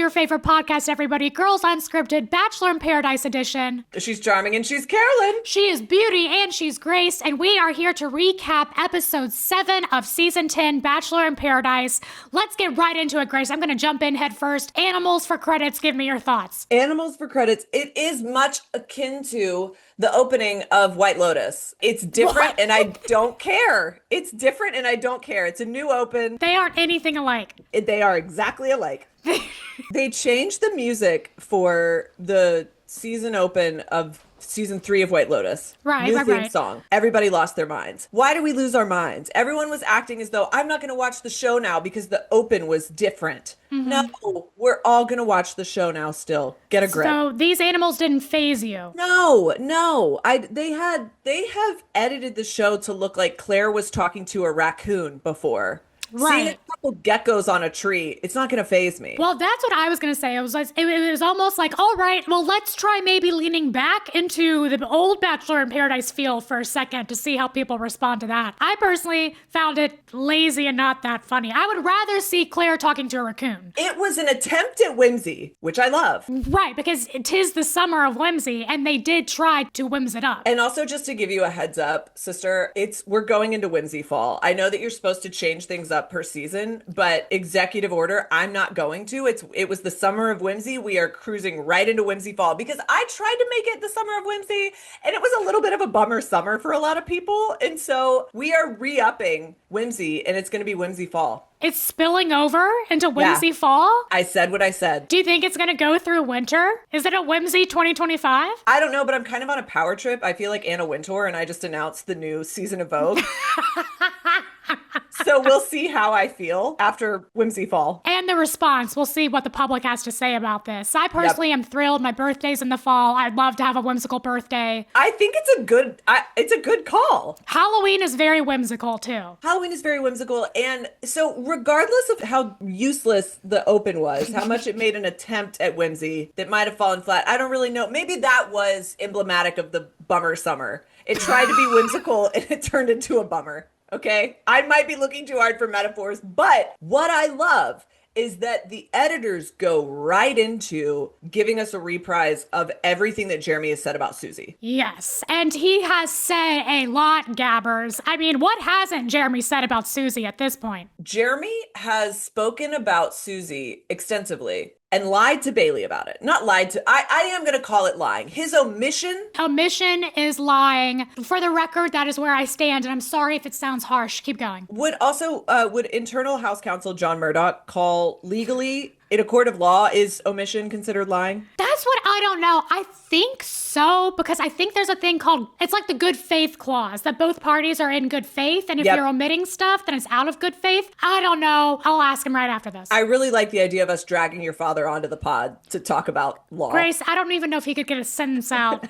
your favorite podcast, everybody. Girls Unscripted, Bachelor in Paradise edition. She's charming and she's Carolyn. She is Beauty and she's Grace, and we are here to recap episode 7 of season 10, Bachelor in Paradise. Let's get right into it, Grace. I'm going to jump in head first. Animals for credits. Give me your thoughts. Animals for credits. It is much akin to the opening of White Lotus. It's different and I don't care. It's different and I don't care. It's a new open. They aren't anything alike. They are exactly alike. They changed the music for the season open of season 3 of White Lotus. New theme song. Everybody lost their minds. Why do we lose our minds? Everyone was acting as though I'm not going to watch the show now because the open was different. Mm-hmm. No, we're all going to watch the show now still. Get a grip. So these animals didn't faze you? No. They have edited the show to look like Claire was talking to a raccoon before. Right. Seeing a couple geckos on a tree, it's not going to faze me. Well, that's what I was going to say. It was almost like, all right, well, let's try maybe leaning back into the old Bachelor in Paradise feel for a second to see how people respond to that. I personally found it lazy and not that funny. I would rather see Claire talking to a raccoon. It was an attempt at whimsy, which I love. Right, because it is the summer of whimsy, and they did try to whimsy it up. And also, just to give you a heads up, sister, we're going into whimsy fall. I know that you're supposed to change things up per season, but executive order, I'm not going to. It was the summer of whimsy. We are cruising right into whimsy fall because I tried to make it the summer of whimsy and it was a little bit of a bummer summer for a lot of people. And so we are re-upping whimsy and it's going to be whimsy fall. It's spilling over into whimsy fall? I said what I said. Do you think it's going to go through winter? Is it a whimsy 2025? I don't know, but I'm kind of on a power trip. I feel like Anna Wintour and I just announced the new season of Vogue. So we'll see how I feel after whimsy fall. And the response. We'll see what the public has to say about this. I personally am thrilled. My birthday's in the fall. I'd love to have a whimsical birthday. I think it's a good call. Halloween is very whimsical too. Halloween is very whimsical. And so regardless of how useless the open was, how much it made an attempt at whimsy that might have fallen flat, I don't really know. Maybe that was emblematic of the bummer summer. It tried to be whimsical and it turned into a bummer. Okay, I might be looking too hard for metaphors, but what I love is that the editors go right into giving us a reprise of everything that Jeremy has said about Susie. Yes, and he has said a lot, Gabbers. I mean, what hasn't Jeremy said about Susie at this point? Jeremy has spoken about Susie extensively and lied to Bailey about it. Not lied to, I am going to call it lying. His omission. Omission is lying. For the record, that is where I stand, and I'm sorry if it sounds harsh. Keep going. Would internal House Counsel John Murdoch call legally in a court of law, is omission considered lying? That's what I don't know. I think so, because I think there's a thing called, it's like the good faith clause, that both parties are in good faith, and if you're omitting stuff, then it's out of good faith. I don't know. I'll ask him right after this. I really like the idea of us dragging your father onto the pod to talk about law. Grace, I don't even know if he could get a sentence out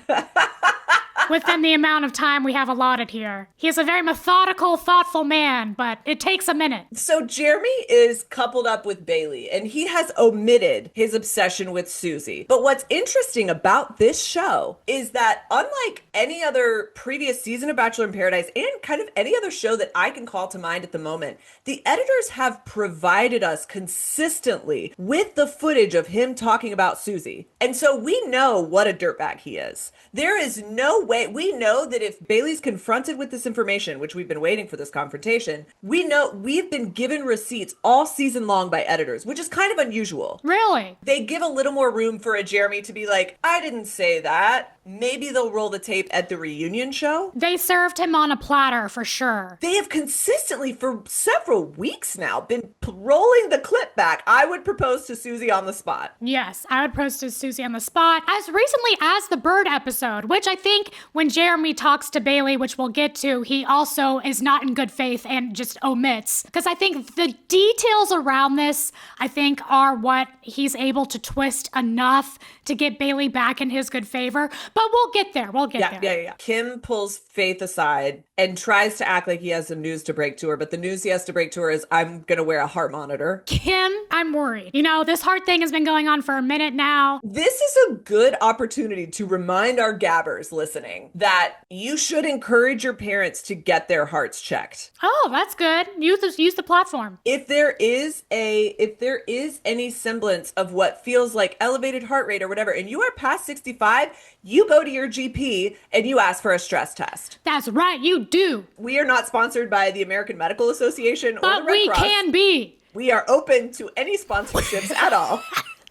within the amount of time we have allotted here. He is a very methodical, thoughtful man, but it takes a minute. So Jeremy is coupled up with Bailey, and he has omitted his obsession with Susie. But what's interesting about this show is that unlike any other previous season of Bachelor in Paradise and kind of any other show that I can call to mind at the moment, the editors have provided us consistently with the footage of him talking about Susie. And so we know what a dirtbag he is. There is no way, we know that if Bailey's confronted with this information, which we've been waiting for this confrontation, we know we've been given receipts all season long by editors, which is kind of unusual. Really? They give a little more room for a Jeremy to be like, I didn't say that. Maybe they'll roll the tape at the reunion show. They served him on a platter for sure. They have consistently for several weeks now been rolling the clip back. I would propose to Susie on the spot. Yes, I would propose to Susie on the spot. As recently as the bird episode, which I think when Jeremy talks to Bailey, which we'll get to, he also is not in good faith and just omits. Because I think the details around this, I think, are what he's able to twist enough to get Bailey back in his good favor. But we'll get there. We'll get there. Yeah. Kim pulls Faith aside and tries to act like he has some news to break to her. But the news he has to break to her is, I'm going to wear a heart monitor. Kim, I'm worried. You know, this heart thing has been going on for a minute now. This is a good opportunity to remind our gabbers listening that you should encourage your parents to get their hearts checked. Oh, that's good. Use the platform. If there is any semblance of what feels like elevated heart rate or whatever, and you are past 65, you go to your GP and you ask for a stress test. That's right, you do. We are not sponsored by the American Medical Association or the Red Cross. But we can be. We are open to any sponsorships at all.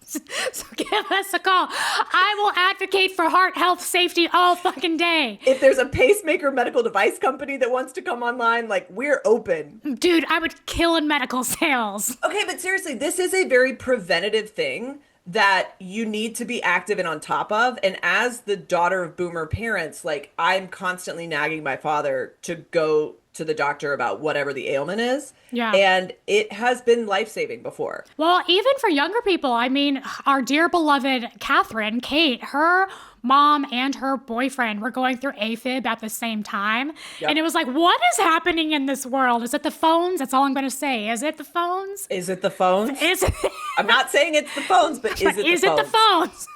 So give us a call. I will advocate for heart health safety all fucking day. If there's a pacemaker medical device company that wants to come online, like, we're open. Dude, I would kill in medical sales. Okay, but seriously, this is a very preventative thing that you need to be active and on top of. And as the daughter of boomer parents, like, I'm constantly nagging my father to go to the doctor about whatever the ailment is. Yeah. And it has been life-saving before. Well, even for younger people, I mean, our dear beloved Kate, her mom and her boyfriend were going through AFib at the same time. Yep. And it was like, what is happening in this world? Is it the phones? That's all I'm going to say. Is it the phones? Is it the phones? Is it? I'm not saying it's the phones, but is it the phones?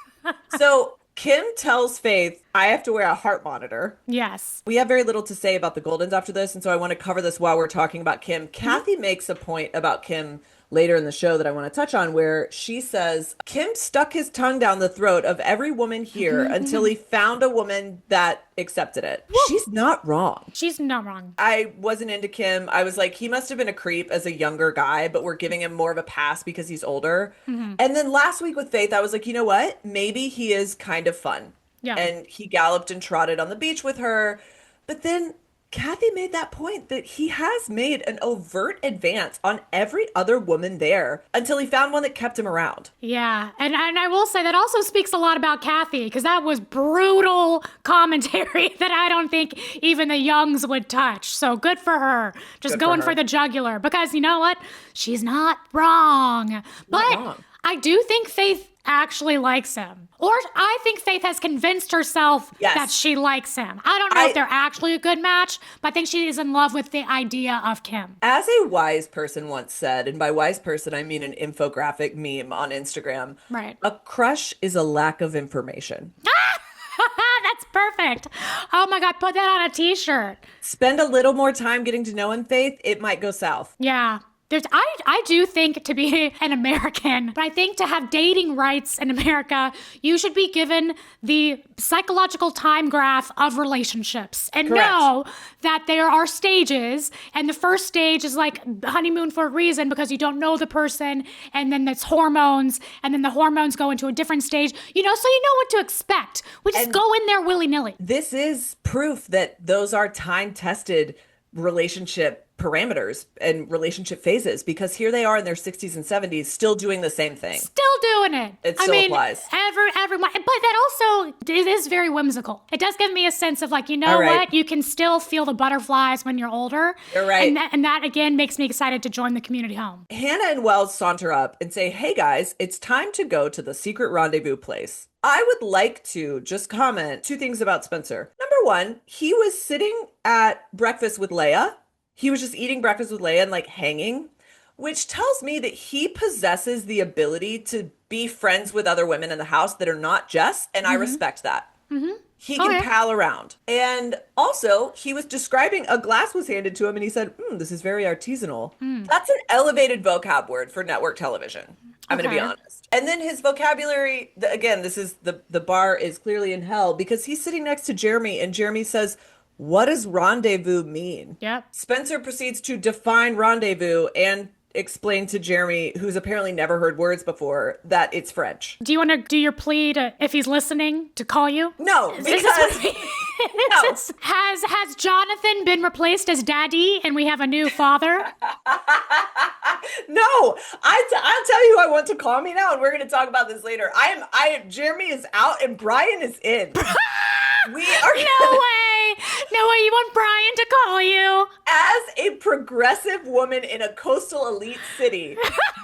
So Kim tells Faith, I have to wear a heart monitor. Yes. We have very little to say about the Goldens after this, and so I want to cover this while we're talking about Kim. Kathy makes a point about Kim later in the show that I want to touch on, where she says, Kim stuck his tongue down the throat of every woman here until he found a woman that accepted it. Woo. She's not wrong. She's not wrong. I wasn't into Kim. I was like, he must have been a creep as a younger guy, but we're giving him more of a pass because he's older. And then last week with Faith, I was like, you know what? Maybe he is kind of fun. Yeah. And he galloped and trotted on the beach with her. But then Kathy made that point that he has made an overt advance on every other woman there until he found one that kept him around. Yeah. And I will say that also speaks a lot about Kathy, because that was brutal commentary that I don't think even the Youngs would touch. So good for her. Just going for the jugular, because you know what? She's not wrong. But I do think Faith actually likes him. Or I think Faith has convinced herself that she likes him. I don't know if they're actually a good match, but I think she is in love with the idea of Kim. As a wise person once said, and by wise person, I mean an infographic meme on Instagram. Right. A crush is a lack of information. That's perfect. Oh my God, put that on a t-shirt. Spend a little more time getting to know him, Faith. It might go south. Yeah. I do think to be an American, but I think to have dating rights in America, you should be given the psychological time graph of relationships and know that there are stages. And the first stage is like honeymoon for a reason, because you don't know the person. And then there's hormones, and then the hormones go into a different stage, you know, so you know what to expect. We just go in there willy-nilly. This is proof that those are time-tested relationship parameters and relationship phases, because here they are in their 60s and 70s still doing the same thing. Still doing it. It still applies. Everyone, but that also, it is very whimsical. It does give me a sense of like, you know what? You can still feel the butterflies when you're older. You're right. And that again makes me excited to join the community home. Hannah and Wells saunter up and say, hey guys, it's time to go to the secret rendezvous place. I would like to just comment 2 things about Spencer. Number 1, he was sitting at breakfast with Leia. He was just eating breakfast with Leia and like hanging, which tells me that he possesses the ability to be friends with other women in the house that are not Jess, and I respect that. He can pal around. And also, he was describing, a glass was handed to him and he said, this is very artisanal. That's an elevated vocab word for network television. I'm going to be honest. And then his vocabulary, again, this is the bar is clearly in hell, because he's sitting next to Jeremy and Jeremy says, what does rendezvous mean? Yep. Spencer proceeds to define rendezvous and explain to Jeremy, who's apparently never heard words before, that it's French. Do you want to do your plea to, if he's listening, to call you? No, because no. Has Jonathan been replaced as daddy and we have a new father? No, I'll tell you who I want to call me now, and we're going to talk about this later. Jeremy is out and Brian is in. We are No way. way you want Brian to call you. As a progressive woman in a coastal elite city,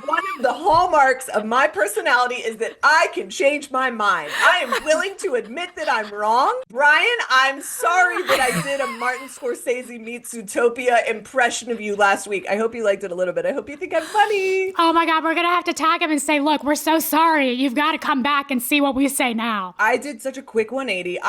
one of the hallmarks of my personality is that I can change my mind. I am willing to admit that I'm wrong. Brian, I'm sorry that I did a Martin Scorsese meets Zootopia impression of you last week. I hope you liked it a little bit. I hope you think I'm funny. Oh my God, we're going to have to tag him and say, look, we're so sorry. You've got to come back and see what we say now. I did such a quick 180.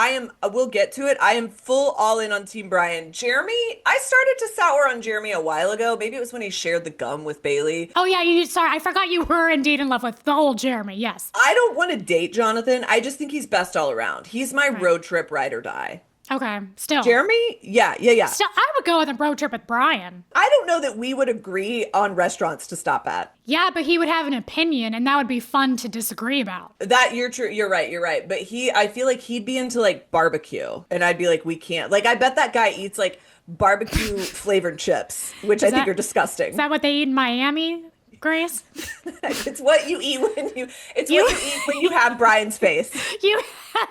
We'll get to it. I am full all in on Team Brian. Jeremy, I started to sour on Jeremy a while ago. Maybe it was when he shared the gum with Bailey. Oh yeah, sorry, I forgot you were indeed in love with the old Jeremy, yes. I don't want to date Jonathan. I just think he's best all around. He's my road trip ride or die. Okay, still. Jeremy? Yeah. Still, I would go on a road trip with Brian. I don't know that we would agree on restaurants to stop at. Yeah, but he would have an opinion, and that would be fun to disagree about. That, you're true. You're right. But I feel like he'd be into like barbecue, and I'd be like, we can't. Like, I bet that guy eats like barbecue flavored chips, which I think are disgusting. Is that what they eat in Miami, Grace? It's what you eat what you eat when you have Brian's face. You have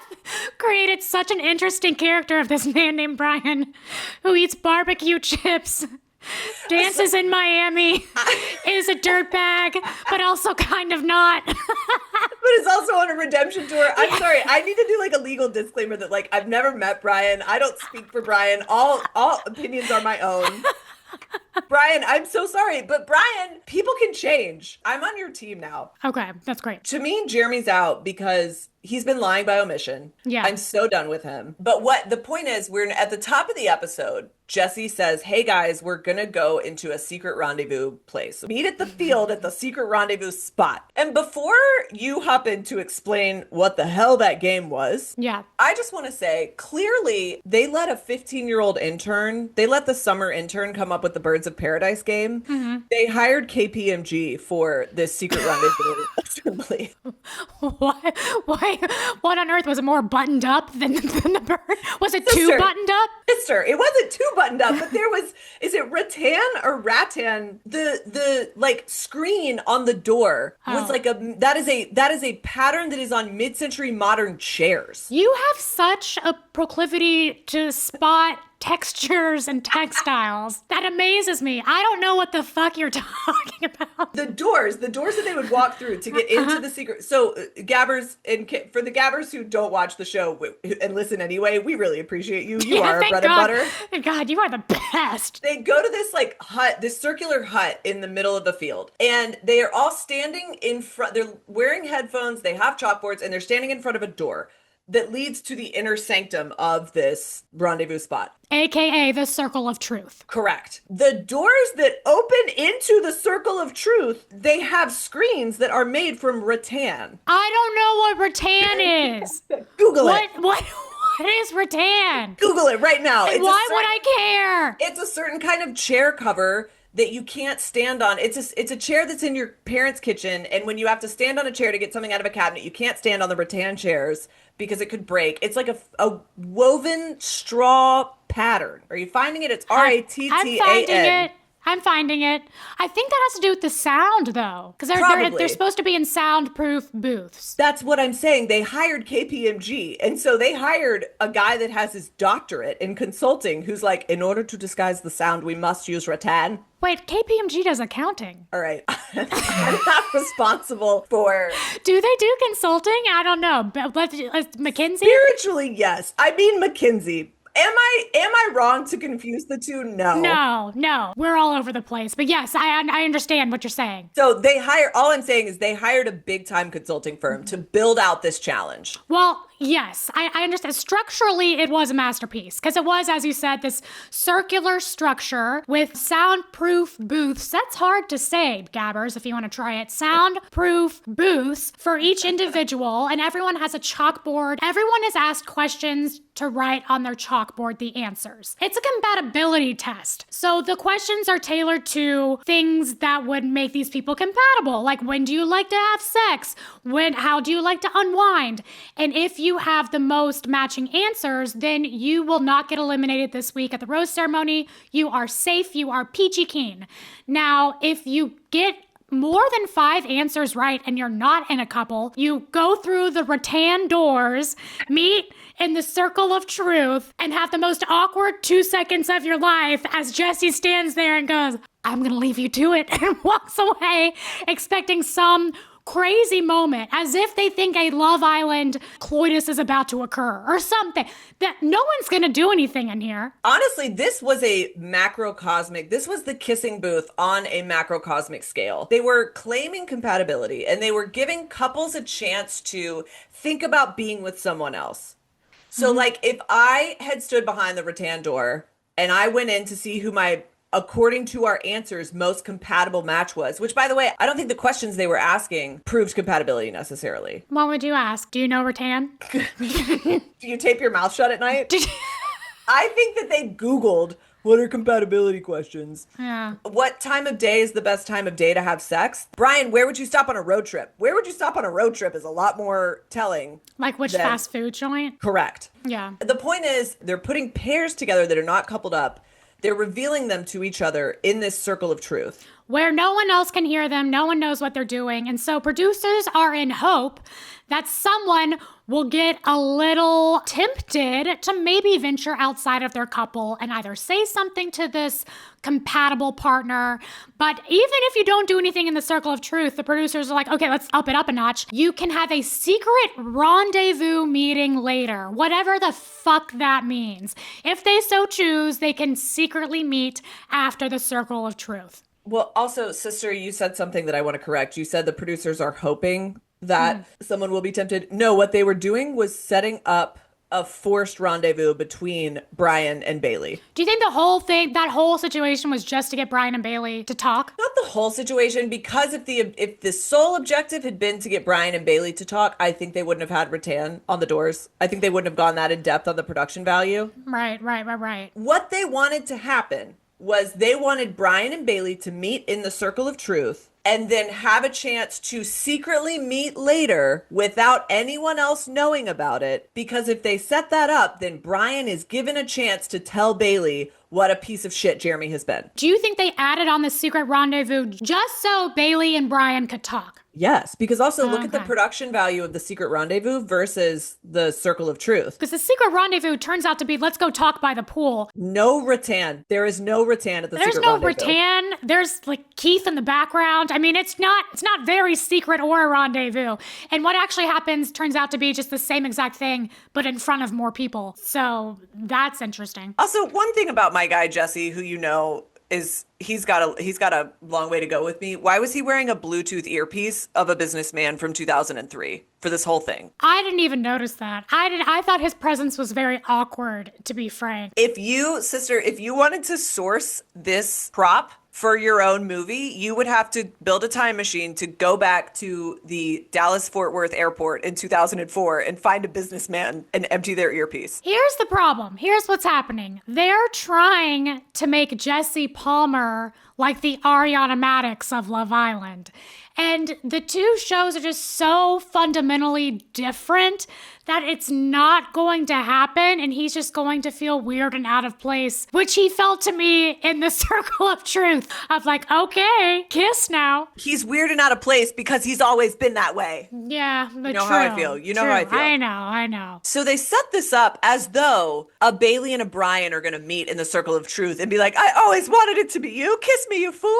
created such an interesting character of this man named Brian who eats barbecue chips, dances in Miami, is a dirtbag, but also kind of not. But is also on a redemption tour. I'm sorry. I need to do like a legal disclaimer that like I've never met Brian. I don't speak for Brian. All opinions are my own. Brian, I'm so sorry, but Brian, people can change. I'm on your team now. Okay, that's great. To me, Jeremy's out because he's been lying by omission. Yeah. I'm so done with him. But what the point is, we're at the top of the episode. Jesse says, hey guys, we're going to go into a secret rendezvous place. Meet at the field at the secret rendezvous spot. And before you hop in to explain what the hell that game was, yeah, I just want to say, clearly, they let a 15-year-old intern, they let the summer intern come up with the Birds of Paradise game. Mm-hmm. They hired KPMG for this secret rendezvous assembly. What on earth? Was it more buttoned up than the bird? Was it too buttoned up? Sister, it wasn't too buttoned up, but there was, is it rattan or rattan? The like screen on the door was like that is a pattern that is on mid-century modern chairs. You have such a proclivity to spot textures and textiles. That amazes me. I don't know what the fuck you're talking about. The doors that they would walk through to get into the secret. So Gabbers, and for the Gabbers who don't watch the show and listen anyway, we really appreciate you. You are our bread and butter. Thank God, you are the best. They go to this like hut, this circular hut in the middle of the field, and they are all standing in front. They're wearing headphones, they have chalkboards, and they're standing in front of a door that leads to the inner sanctum of this rendezvous spot. AKA the Circle of Truth. Correct. The doors that open into the Circle of Truth, they have screens that are made from rattan. I don't know what rattan is. Google it. What is rattan? Google it right now. Why would I care? It's a certain kind of chair cover that you can't stand on. It's a chair that's in your parents' kitchen, and when you have to stand on a chair to get something out of a cabinet, you can't stand on the rattan chairs because it could break. It's like a woven straw pattern. Are you finding it? It's RATTAN. I'm finding it. I think that has to do with the sound, though, because they're supposed to be in soundproof booths. That's what I'm saying. They hired KPMG, and so they hired a guy that has his doctorate in consulting who's like, in order to disguise the sound, we must use rattan. Wait, KPMG does accounting. All right. I'm not responsible for... Do they do consulting? I don't know. McKinsey? Spiritually, yes. I mean McKinsey. Am I wrong to confuse the two? No. No. We're all over the place. But yes, I understand what you're saying. So all I'm saying is they hired a big time consulting firm to build out this challenge. Well, yes, I understand. Structurally, it was a masterpiece because it was, as you said, this circular structure with soundproof booths. That's hard to say, Gabbers, if you want to try it. Soundproof booths for each individual, and everyone has a chalkboard. Everyone is asked questions to write on their chalkboard the answers. It's a compatibility test. So the questions are tailored to things that would make these people compatible. Like, when do you like to have sex? How do you like to unwind? And if you have the most matching answers, then you will not get eliminated this week at the rose ceremony. You are safe. You are peachy keen. Now, if you get more than 5 answers right and you're not in a couple, you go through the rattan doors, meet in the circle of truth, and have the most awkward 2 seconds of your life as Jesse stands there and goes, I'm gonna leave you to it, and walks away expecting some crazy moment, as if they think a Love Island coitus is about to occur or something. That no one's gonna do anything in here. Honestly, this was a macrocosmic, this was the kissing booth on a macrocosmic scale. They were claiming compatibility and they were giving couples a chance to think about being with someone else. So like if I had stood behind the rattan door and I went in to see who my, according to our answers, most compatible match was, which by the way, I don't think the questions they were asking proved compatibility necessarily. What would you ask? Do you know rattan? Do you tape your mouth shut at night? I think that they Googled what are compatibility questions. Yeah. What time of day is the best time of day to have sex? Brian, where would you stop on a road trip? Where would you stop on a road trip is a lot more telling. Like which fast food joint? Correct. Yeah. The point is, they're putting pairs together that are not coupled up. They're revealing them to each other in this circle of truth, where no one else can hear them, no one knows what they're doing. And so producers are in hope that someone will get a little tempted to maybe venture outside of their couple and either say something to this compatible partner. But even if you don't do anything in the circle of truth, the producers are like, okay, let's up it up a notch. You can have a secret rendezvous meeting later, whatever the fuck that means. If they so choose, they can secretly meet after the circle of truth. Well, also, sister, you said something that I want to correct. You said the producers are hoping that someone will be tempted. No, what they were doing was setting up a forced rendezvous between Brian and Bailey. Do you think the whole thing, that whole situation was just to get Brian and Bailey to talk? Not the whole situation, because if the sole objective had been to get Brian and Bailey to talk, I think they wouldn't have had rattan on the doors. I think they wouldn't have gone that in depth on the production value. Right. What they wanted to happen was they wanted Brian and Bailey to meet in the circle of truth and then have a chance to secretly meet later without anyone else knowing about it. Because if they set that up, then Brian is given a chance to tell Bailey what a piece of shit Jeremy has been. Do you think they added on the secret rendezvous just so Bailey and Brian could talk? Yes, because also look at the production value of the secret rendezvous versus the circle of truth. Because the secret rendezvous turns out to be, let's go talk by the pool. No rattan. There is no rattan at the secret rendezvous. There's no rattan. There's like Keith in the background. I mean, it's not very secret or a rendezvous. And what actually happens turns out to be just the same exact thing, but in front of more people. So that's interesting. Also, one thing about my guy, Jesse, who you know, is he's got a long way to go with me. Why was he wearing a Bluetooth earpiece of a businessman from 2003 for this whole thing? I didn't even notice that. I thought his presence was very awkward, to be frank. If you wanted to source this prop for your own movie, you would have to build a time machine to go back to the Dallas-Fort Worth airport in 2004 and find a businessman and empty their earpiece. Here's the problem. Here's what's happening. They're trying to make Jesse Palmer like the Ariana Madix of Love Island. And the two shows are just so fundamentally different that it's not going to happen, and he's just going to feel weird and out of place, which he felt to me in the circle of truth of like, okay, kiss now. He's weird and out of place because he's always been that way. Yeah, but you know how I feel. You know how I feel. I know. So they set this up as though a Bailey and a Brian are going to meet in the circle of truth and be like, I always wanted it to be you. Kiss me, you fool.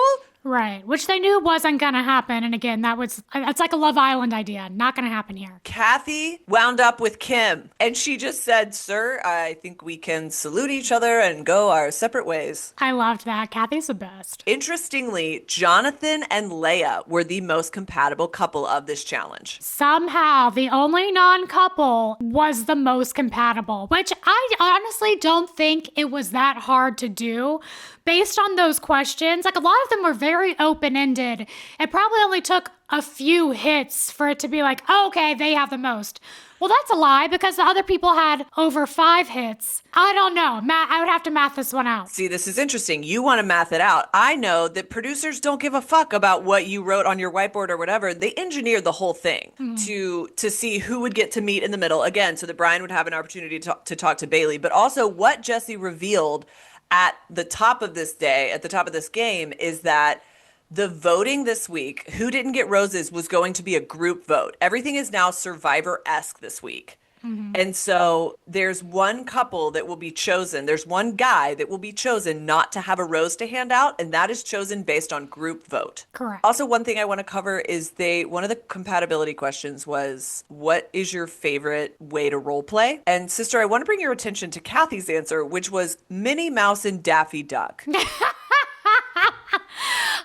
Right, which they knew wasn't gonna happen. And again, it's like a Love Island idea. Not gonna happen here. Kathy wound up with Kim, and she just said, sir, I think we can salute each other and go our separate ways. I loved that. Kathy's the best. Interestingly, Jonathan and Leia were the most compatible couple of this challenge. Somehow, the only non-couple was the most compatible, which I honestly don't think it was that hard to do. Based on those questions, like a lot of them were very open-ended. It probably only took a few hits for it to be like, oh, okay, they have the most. Well, that's a lie because the other people had over 5 hits. I don't know. I would have to math this one out. See, this is interesting. You want to math it out. I know that producers don't give a fuck about what you wrote on your whiteboard or whatever. They engineered the whole thing to see who would get to meet in the middle. Again, so that Brian would have an opportunity to talk to Bailey. But also what Jesse revealed at the top of this day, at the top of this game, is that the voting this week, who didn't get roses, was going to be a group vote. Everything is now Survivor-esque this week. And so there's one couple that will be chosen. There's one guy that will be chosen not to have a rose to hand out, and that is chosen based on group vote. Correct. Also, one thing I want to cover is one of the compatibility questions was, what is your favorite way to role play? And sister, I want to bring your attention to Kathy's answer, which was Minnie Mouse and Daffy Duck.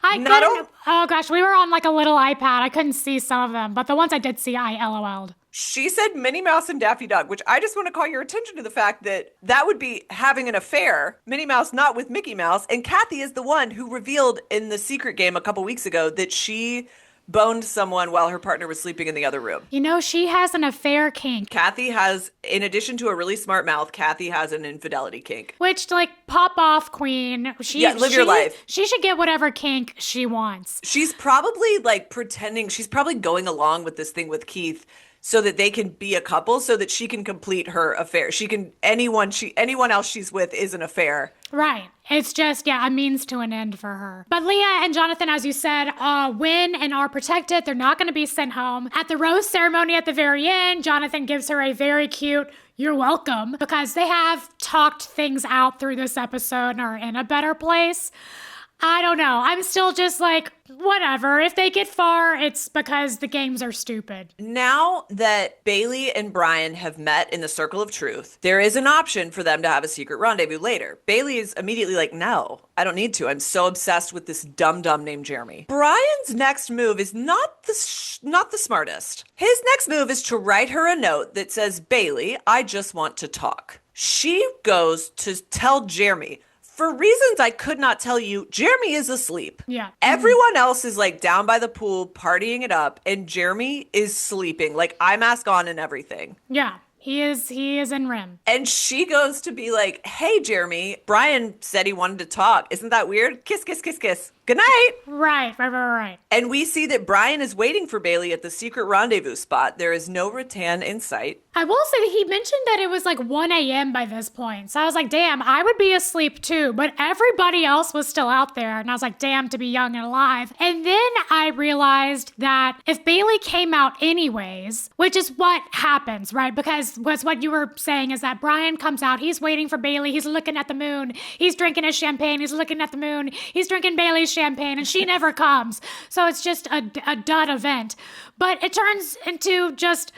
Oh gosh, we were on like a little iPad. I couldn't see some of them, but the ones I did see, I LOL'd. She said Minnie Mouse and Daffy Duck, which I just want to call your attention to the fact that that would be having an affair. Minnie Mouse not with Mickey Mouse. And Kathy is the one who revealed in the secret game a couple weeks ago that she boned someone while her partner was sleeping in the other room. You know, she has an affair kink. Kathy has, in addition to a really smart mouth, Kathy has an infidelity kink. Which, like, pop off, queen. Live your life. She should get whatever kink she wants. She's probably, like, pretending, she's probably going along with this thing with Keith so that they can be a couple, so that she can complete her affair. Anyone else she's with is an affair. Right. It's just, a means to an end for her. But Leah and Jonathan, as you said, win and are protected. They're not going to be sent home. At the rose ceremony at the very end, Jonathan gives her a very cute "you're welcome," because they have talked things out through this episode and are in a better place. I don't know. I'm still just like, whatever. If they get far, it's because the games are stupid. Now that Bailey and Brian have met in the circle of truth, there is an option for them to have a secret rendezvous later. Bailey is immediately like, no, I don't need to. I'm so obsessed with this dum-dum named Jeremy. Brian's next move is not the smartest. His next move is to write her a note that says, Bailey, I just want to talk. She goes to tell Jeremy, for reasons I could not tell you, Jeremy is asleep. Yeah. Everyone else is like down by the pool partying it up, and Jeremy is sleeping, like eye mask on and everything. Yeah. He is in REM. And she goes to be like, hey, Jeremy, Brian said he wanted to talk. Isn't that weird? Kiss, kiss, kiss, kiss. Good night. Right. And we see that Brian is waiting for Bailey at the secret rendezvous spot. There is no rattan in sight. I will say that he mentioned that it was like 1 a.m. by this point. So I was like, damn, I would be asleep too. But everybody else was still out there. And I was like, damn, to be young and alive. And then I realized that if Bailey came out anyways, which is what happens, right? Because what you were saying is that Brian comes out, he's waiting for Bailey, he's looking at the moon, he's drinking his champagne, he's looking at the moon, he's drinking Bailey's champagne, and she never comes. So it's just a dud event. But it turns into just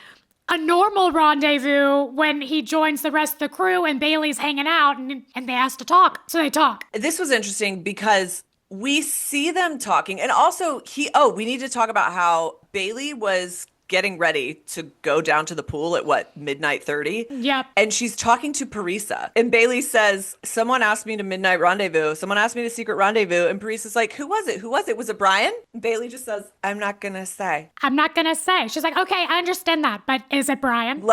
a normal rendezvous when he joins the rest of the crew and Bailey's hanging out and they ask to talk. So they talk. This was interesting because we see them talking, and also we need to talk about how Bailey was getting ready to go down to the pool at midnight 30? Yep. And she's talking to Parisa. And Bailey says, someone asked me to midnight rendezvous. Someone asked me to secret rendezvous. And Parisa's like, who was it? Was it Brian? And Bailey just says, I'm not going to say. She's like, okay, I understand that, but is it Brian?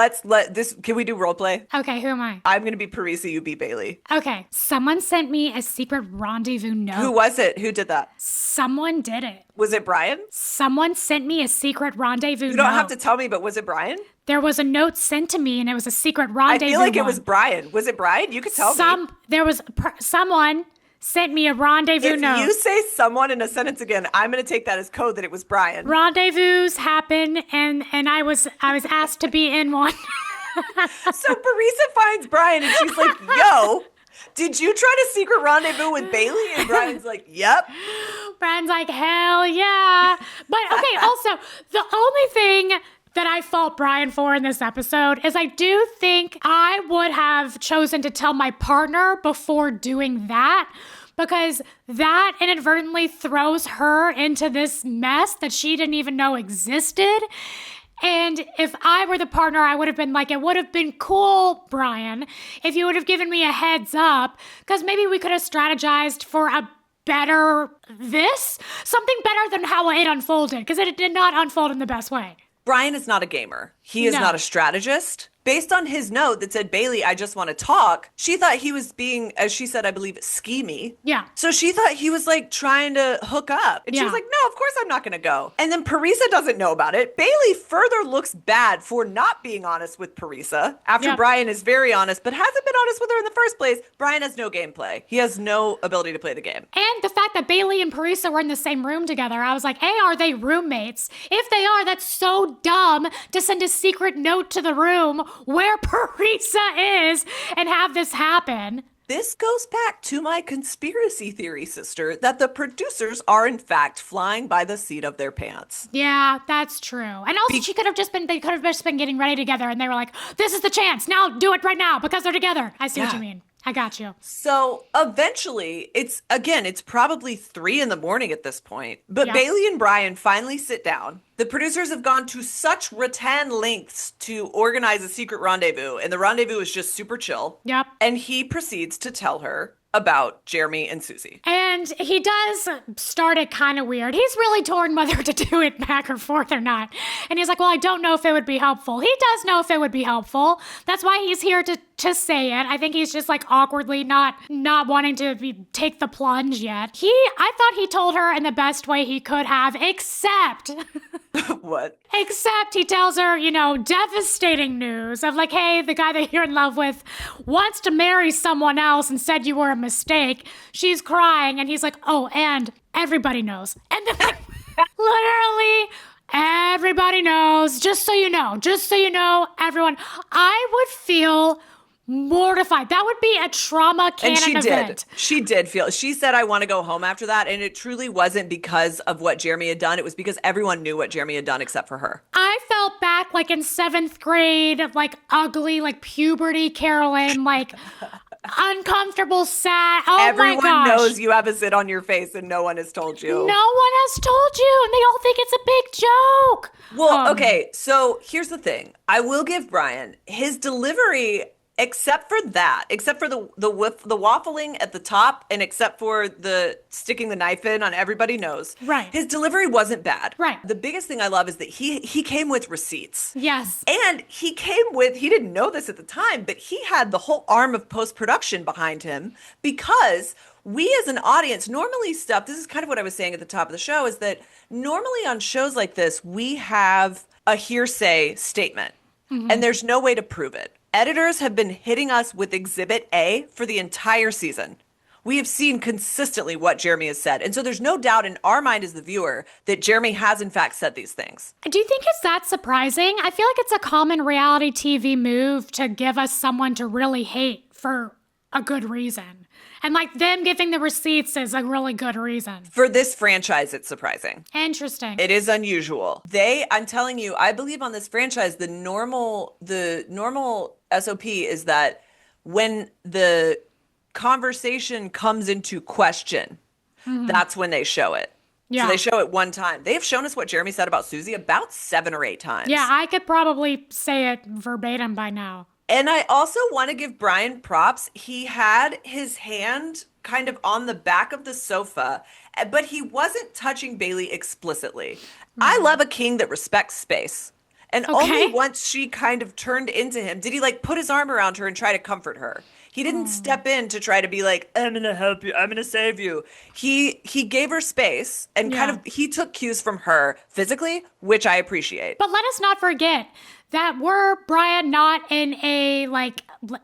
Can we do role play? Okay, who am I? I'm going to be Parisa, you be Bailey. Okay, someone sent me a secret rendezvous note. Who was it? Who did that? Someone did it. Was it Brian? Someone sent me a secret rendezvous note. You don't have to tell me, but was it Brian? There was a note sent to me, and it was a secret rendezvous. I feel like it was Brian. Was it Brian? You could tell me. Someone sent me a rendezvous note. If you say someone in a sentence again, I'm going to take that as code that it was Brian. Rendezvous happen, and I was asked to be in one. So Parisa finds Brian, and she's like, yo, did you try to secret rendezvous with Bailey? And Brian's like, yep. Brian's like, hell yeah. But okay, also, the only thing that I fault Brian for in this episode is I do think I would have chosen to tell my partner before doing that, because that inadvertently throws her into this mess that she didn't even know existed. And if I were the partner, I would have been like, it would have been cool, Brian, if you would have given me a heads up, because maybe we could have strategized for something better than how it unfolded, because it did not unfold in the best way. Brian is not a gamer. He is not a strategist. based on his note that said, Bailey, I just want to talk, she thought he was being, as she said, I believe, schemy. Yeah. So she thought he was like trying to hook up. And she was like, no, of course I'm not going to go. And then Parisa doesn't know about it. Bailey further looks bad for not being honest with Parisa after Brian is very honest, but hasn't been honest with her in the first place. Brian has no gameplay. He has no ability to play the game. And the fact that Bailey and Parisa were in the same room together, I was like, hey, are they roommates? If they are, that's so dumb to send a secret note to the room where Parisa is and have this happen. This goes back to my conspiracy theory, sister, that the producers are in fact flying by the seat of their pants. Yeah, that's true. And also they could have just been getting ready together and they were like, this is the chance. Now do it right now because they're together. I see what you mean. I got you. So eventually, it's probably 3 a.m. at this point. But Bailey and Brian finally sit down. The producers have gone to such rattan lengths to organize a secret rendezvous. And the rendezvous is just super chill. Yep. And he proceeds to tell her about Jeremy and Susie. And he does start it kind of weird. He's really torn whether to do it back or forth or not. And he's like, well, I don't know if it would be helpful. He does know if it would be helpful. That's why he's here to say it. I think he's just like awkwardly not wanting to take the plunge yet. I thought he told her in the best way he could have, except... What? Except he tells her, devastating news of like, hey, the guy that you're in love with wants to marry someone else and said you were a mistake. She's crying and he's like, oh, and everybody knows. And then like, literally everybody knows. Just so you know, everyone, I would feel mortified. That would be a trauma canon event. She did feel. She said, I want to go home after that. And it truly wasn't because of what Jeremy had done. It was because everyone knew what Jeremy had done except for her. I felt back like in 7th grade, like ugly, like puberty Carolyn, like uncomfortable, sad. Oh Everyone my gosh. knows you have a zit on your face and no one has told you. No one has told you. And they all think it's a big joke. Well, okay. So here's the thing. I will give Brian his delivery. Except for the waffling at the top, and except for the sticking the knife in on everybody knows. Right. His delivery wasn't bad. Right. The biggest thing I love is that he came with receipts. Yes. And he didn't know this at the time, but he had the whole arm of post-production behind him because we as an audience, normally this is kind of what I was saying at the top of the show, is that normally on shows like this, we have a hearsay statement, and there's no way to prove it. Editors have been hitting us with Exhibit A for the entire season. We have seen consistently what Jeremy has said. And so there's no doubt in our mind as the viewer that Jeremy has in fact said these things. Do you think it's that surprising? I feel like it's a common reality TV move to give us someone to really hate for a good reason. And like them giving the receipts is a really good reason. For this franchise, it's surprising. Interesting. It is unusual. I'm telling you, I believe on this franchise, the normal SOP is that when the conversation comes into question, that's when they show it. Yeah. So they show it one time. They've shown us what Jeremy said about Susie about 7 or 8 times. Yeah, I could probably say it verbatim by now. And I also want to give Brian props. He had his hand kind of on the back of the sofa, but he wasn't touching Bailey explicitly. I love a king that respects space. And only once she kind of turned into him did he like put his arm around her and try to comfort her. He didn't step in to try to be like, I'm going to help you. I'm going to save you. He gave her space and he took cues from her physically, which I appreciate. But let us not forget that were Brian not in a like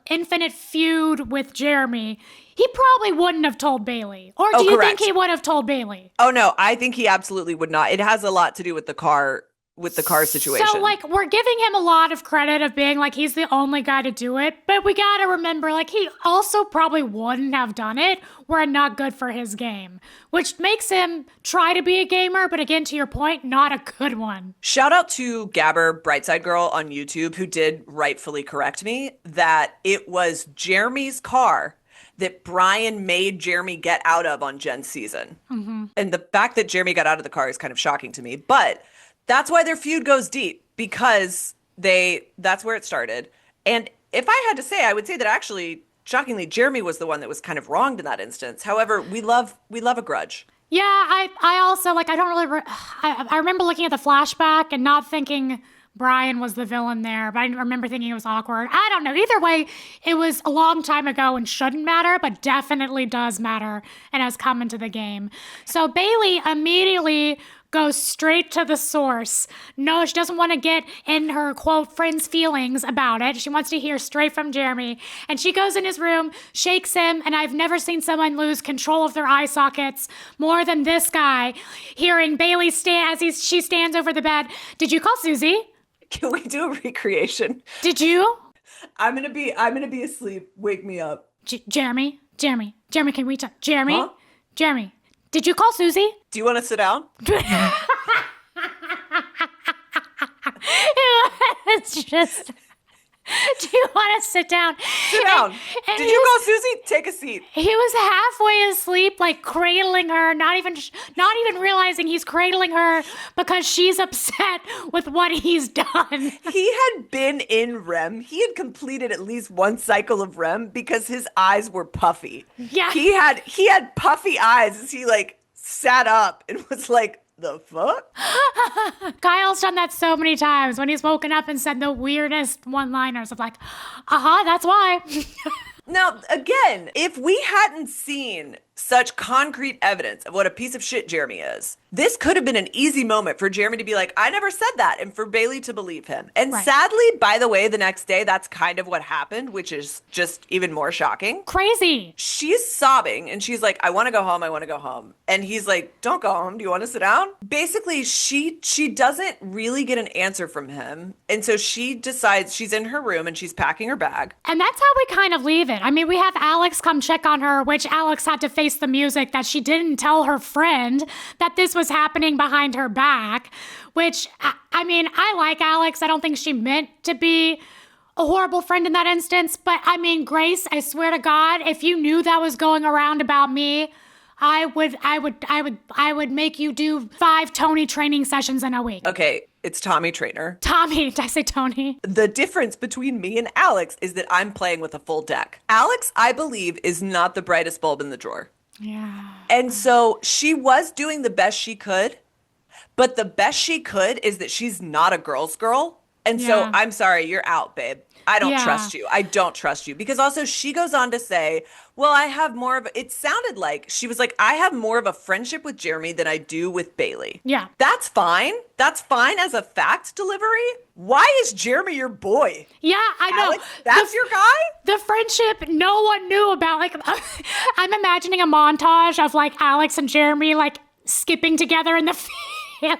infinite feud with Jeremy, he probably wouldn't have told Bailey. Or do you think he would have told Bailey? Oh no, I think he absolutely would not. It has a lot to do with the car situation. So, like, we're giving him a lot of credit of being, like, he's the only guy to do it. But we gotta remember, like, he also probably wouldn't have done it were it not good for his game. Which makes him try to be a gamer, but again, to your point, not a good one. Shout out to Gabber Brightside Girl on YouTube, who did rightfully correct me that it was Jeremy's car that Brian made Jeremy get out of on Jen's season. And the fact that Jeremy got out of the car is kind of shocking to me. But that's why their feud goes deep, because that's where it started. And if I had to say, I would say that actually, shockingly, Jeremy was the one that was kind of wronged in that instance. However, we love a grudge. Yeah, I also, like, I don't really, I remember looking at the flashback and not thinking Brian was the villain there, but I remember thinking it was awkward. I don't know. Either way, it was a long time ago and shouldn't matter, but definitely does matter and has come into the game. So Bailey immediately goes straight to the source. No, she doesn't want to get in her, quote, friend's feelings about it. She wants to hear straight from Jeremy. And she goes in his room, shakes him, and I've never seen someone lose control of their eye sockets more than this guy. Hearing Bailey stand as she stands over the bed. Did you call Susie? Can we do a recreation? Did you? I'm gonna be asleep. Wake me up. Jeremy, can we talk? Jeremy? Huh? Jeremy, did you call Susie? Do you want to sit down? It's just, do you want to sit down? Sit down. And Did you call Susie? Take a seat. He was halfway asleep, like cradling her, not even realizing he's cradling her because she's upset with what he's done. He had been in REM. He had completed at least one cycle of REM because his eyes were puffy. Yeah. He had puffy eyes as he like sat up and was like, the fuck? Kyle's done that so many times when he's woken up and said the weirdest one-liners of like, that's why. Now, again, if we hadn't seen such concrete evidence of what a piece of shit Jeremy is, this could have been an easy moment for Jeremy to be like, I never said that, and for Bailey to believe him. And Right. sadly, by the way, the next day, that's kind of what happened, which is just even more shocking. Crazy. She's sobbing, and she's like, I want to go home, I want to go home. And he's like, don't go home, do you want to sit down? Basically, she doesn't really get an answer from him, and so she decides she's in her room, and she's packing her bag. And that's how we kind of leave it. I mean, we have Alex come check on her, which Alex had to face the music that she didn't tell her friend that this was happening behind her back, which, I mean, I like Alex. I don't think she meant to be a horrible friend in that instance. But I mean, Grace, I swear to God, if you knew that was going around about me, I would make you do 5 Tony training sessions in a week. Okay, it's Tommy Trainer. Tommy, did I say Tony? The difference between me and Alex is that I'm playing with a full deck. Alex, I believe, is not the brightest bulb in the drawer. Yeah. And so she was doing the best she could, but the best she could is that she's not a girl's girl. And so Yeah. I'm sorry, you're out, babe. I don't Yeah. trust you. I don't trust you. Because also she goes on to say, well, I have more of it sounded like she was like, I have more of a friendship with Jeremy than I do with Bailey. Yeah. That's fine. That's fine as a fact delivery. Why is Jeremy your boy? Yeah, I know. Alex, that's your guy? The friendship no one knew about. Like, I'm imagining a montage of like Alex and Jeremy like skipping together in the field,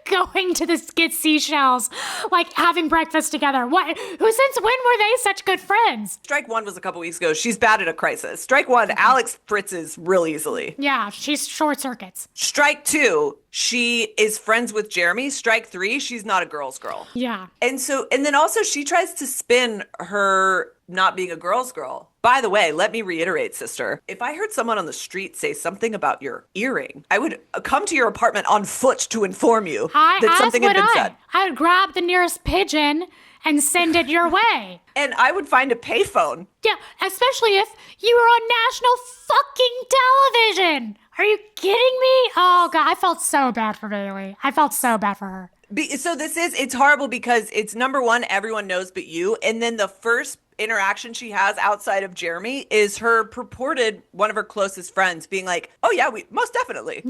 going to get seashells, like having breakfast together. Since when were they such good friends? Strike one was a couple weeks ago. She's bad at a crisis. Strike one, Alex fritzes real easily. Yeah, she's short circuits. Strike two, she is friends with Jeremy. Strike three, she's not a girl's girl. Yeah. And then also she tries to spin her not being a girl's girl. By the way, let me reiterate, sister, if I heard someone on the street say something about your earring, I would come to your apartment on foot to inform you that something had been said. I would grab the nearest pigeon and send it your way. And I would find a payphone. Yeah, especially if you were on national fucking television. Are you kidding me? Oh, God, I felt so bad for Bailey. I felt so bad for her. So it's horrible because it's number one, everyone knows but you. And then the first interaction she has outside of Jeremy is her purported one of her closest friends being like, oh yeah, we most definitely.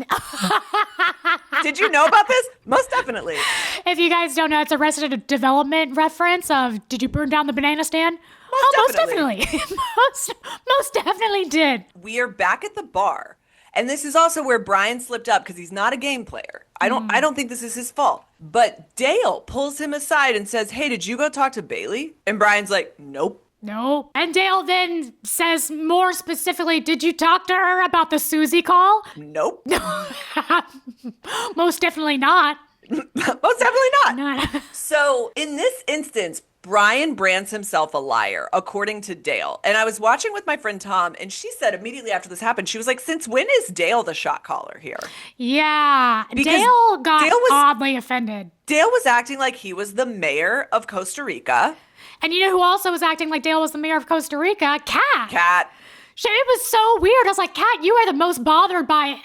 Did you know about this? Most definitely. If you guys don't know, it's Arrested Development reference of, did you burn down the banana stand? Most definitely. most definitely did. We are back at the bar. And this is also where Brian slipped up because he's not a game player. I don't think this is his fault. But Dale pulls him aside and says, hey, did you go talk to Bailey? And Brian's like, nope. No. And Dale then says more specifically, did you talk to her about the Susie call? Nope. Most definitely not. Most definitely not. Not. So in this instance, Brian brands himself a liar, according to Dale. And I was watching with my friend Tom, and she said immediately after this happened, she was like, since when is Dale the shot caller here? Yeah. Because Dale was oddly offended. Dale was acting like he was the mayor of Costa Rica. And you know who also was acting like Dale was the mayor of Costa Rica? Kat. Kat. It was so weird. I was like, Kat, you are the most bothered by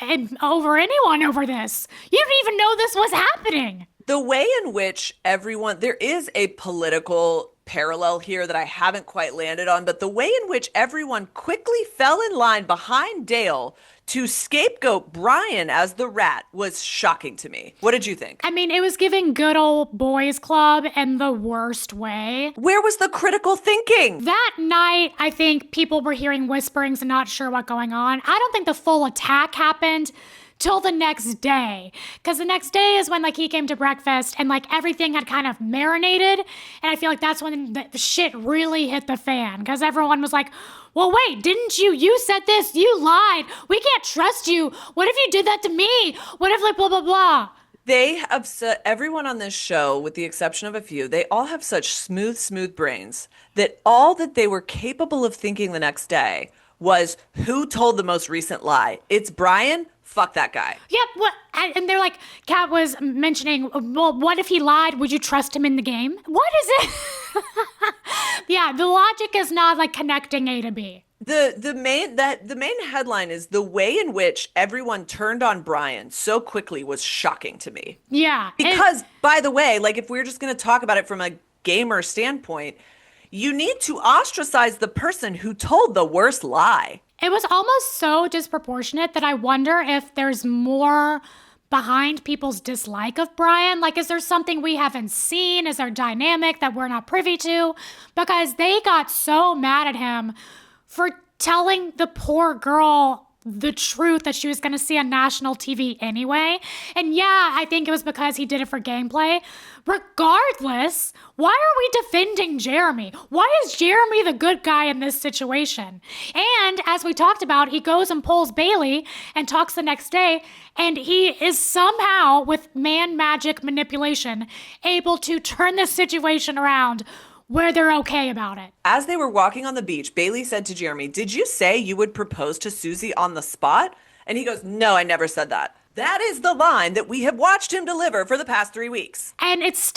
over anyone over this. You didn't even know this was happening. The way in which there is a political parallel here that I haven't quite landed on, but the way in which everyone quickly fell in line behind Dale to scapegoat Brian as the rat was shocking to me. What did you think? I mean, it was giving good old boys club in the worst way. Where was the critical thinking? That night, I think people were hearing whisperings and not sure what going on. I don't think the full attack happened till the next day, because the next day is when like he came to breakfast and like everything had kind of marinated, and I feel like that's when the shit really hit the fan, because everyone was like, well, wait, didn't you said this, you lied, we can't trust you, what if you did that to me, what if like blah blah blah. They have everyone on this show, with the exception of a few, they all have such smooth brains that all that they were capable of thinking the next day was, who told the most recent lie? It's Brian. Fuck that guy. Yep. What? And they're like, Kat was mentioning, well, what if he lied? Would you trust him in the game? What is it? Yeah, the logic is not like connecting A to B. The main headline is the way in which everyone turned on Brian so quickly was shocking to me. Yeah. Because, by the way, like if we're just going to talk about it from a gamer standpoint, you need to ostracize the person who told the worst lie. It was almost so disproportionate that I wonder if there's more behind people's dislike of Brian. Like, is there something we haven't seen? Is there a dynamic that we're not privy to? Because they got so mad at him for telling the poor girl the truth that she was going to see on national TV anyway. And yeah, I think it was because he did it for gameplay. Regardless, why are we defending Jeremy? Why is Jeremy the good guy in this situation? And as we talked about, he goes and pulls Bailey and talks the next day, and he is somehow, with man magic manipulation, able to turn this situation around where they're okay about it. As they were walking on the beach, Bailey said to Jeremy, "Did you say you would propose to Susie on the spot?" And he goes, "No, I never said that." That is the line that we have watched him deliver for the past 3 weeks. And it's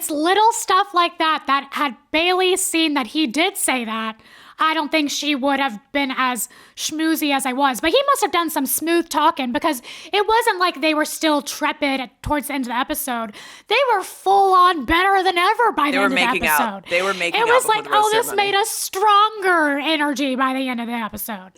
little stuff like that had Bailey seen that he did say that, I don't think she would have been as schmoozy as I was. But he must have done some smooth talking, because it wasn't like they were still trepid towards the end of the episode. They were full on better than ever by the end of the episode. They were making out. It was like, oh, this ceremony. made us stronger energy by the end of the episode.